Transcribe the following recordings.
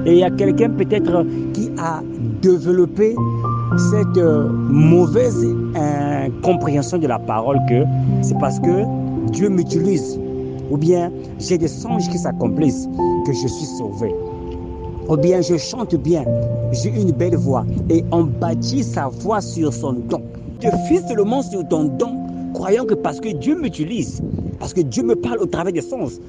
Et il y a quelqu'un peut-être qui a développé cette mauvaise compréhension de la parole que c'est parce que Dieu m'utilise, ou bien j'ai des songes qui s'accomplissent que je suis sauvé, ou bien je chante bien, j'ai une belle voix, et on bâtit sa voix sur son don. Je fie seulement sur ton don, croyant que parce que Dieu m'utilise, parce que Dieu me parle au travers des sens.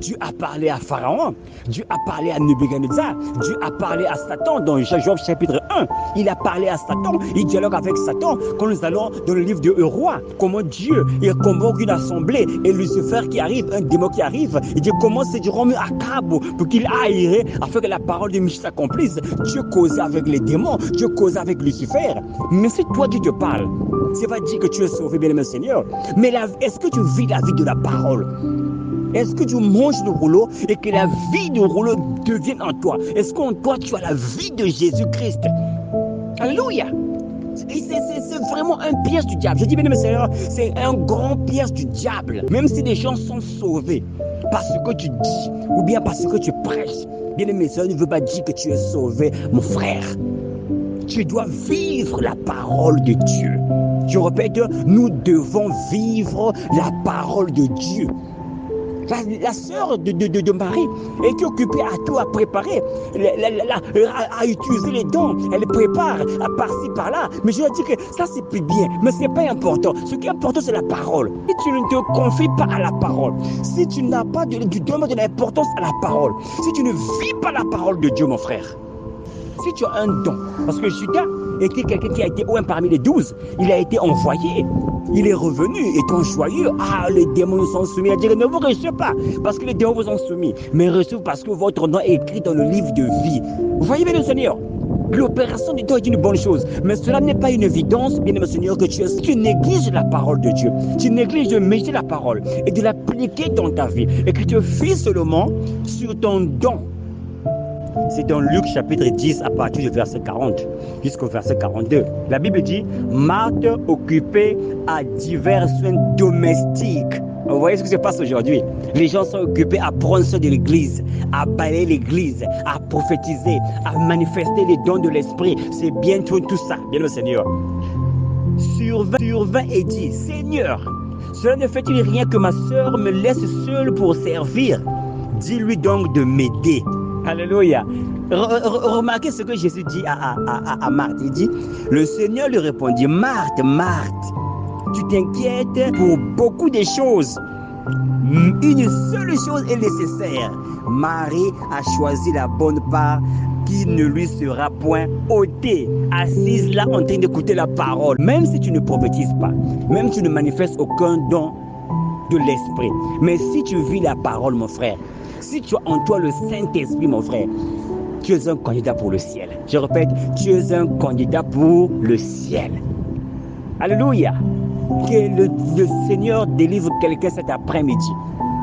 Dieu a parlé à Pharaon, Dieu a parlé à Nebuchadnezzar, Dieu a parlé à Satan dans Job chapitre 1. Il a parlé à Satan, il dialogue avec Satan. Quand nous allons dans le livre de Roi, comment Dieu il convoque une assemblée et Lucifer qui arrive, un démon qui arrive, il dit comment c'est du Rome à Cabo pour qu'il aille afin que la parole de Michel s'accomplisse. Dieu causait avec les démons, Dieu causait avec Lucifer. Mais c'est toi qui te parles. Ça va dire que tu es sauvé, bien-aimé Seigneur. Mais est-ce que tu vis la vie de la parole? Est-ce que tu manges le rouleau et que la vie du rouleau devienne en toi? Est-ce qu'en toi tu as la vie de Jésus-Christ? Alléluia! C'est vraiment un piège du diable. Je dis bien, mes seigneurs, c'est un grand piège du diable. Même si les gens sont sauvés parce que tu dis ou bien parce que tu prêches, bien mes seigneurs, ne veut pas dire que tu es sauvé, mon frère. Tu dois vivre la parole de Dieu. Je répète, nous devons vivre la parole de Dieu. La sœur de Marie était occupée à tout, à préparer, à utiliser les dons. Elle prépare, à par-ci, par-là. Mais je dois dire que ça, c'est plus bien. Mais ce n'est pas important. Ce qui est important, c'est la parole. Si tu ne te confies pas à la parole, si tu n'as pas du donnes de l'importance à la parole, si tu ne vis pas la parole de Dieu, mon frère, si tu as un don, parce que Judas était quelqu'un qui a été un parmi les 12, il a été envoyé, il est revenu étant joyeux. Ah, les démons nous sont soumis. Il a dit ne vous recevez pas parce que les démons vous sont soumis, mais recevez parce que votre nom est écrit dans le livre de vie. Vous voyez bien le Seigneur, l'opération du don est une bonne chose, mais cela n'est pas une évidence, bien aimé Seigneur, que tu négliges la parole de Dieu, tu négliges de méditer la parole et de l'appliquer dans ta vie et que tu fies seulement sur ton don. C'est dans Luc chapitre 10 à partir du verset 40 jusqu'au verset 42. La Bible dit, Marthe occupée à divers soins domestiques. Vous voyez ce qui se passe aujourd'hui? Les gens sont occupés à prendre soin de l'église, à balayer l'église, à prophétiser, à manifester les dons de l'esprit. C'est bientôt tout ça, bien le Seigneur. Survint et dit, Seigneur, cela ne fait-il rien que ma sœur me laisse seule pour servir? Dis-lui donc de m'aider. Alléluia. Remarquez ce que Jésus dit à Marthe. Il dit, le Seigneur lui répondit, Marthe, Marthe, tu t'inquiètes pour beaucoup de choses. Une seule chose est nécessaire. Marie a choisi la bonne part qui ne lui sera point ôtée. Assise là en train d'écouter la parole. Même si tu ne prophétises pas, même si tu ne manifestes aucun don de l'esprit. Mais si tu vis la parole, mon frère, si tu as en toi le Saint-Esprit, mon frère, tu es un candidat pour le ciel. Je répète, tu es un candidat pour le ciel. Alléluia. Que le Seigneur délivre quelqu'un cet après-midi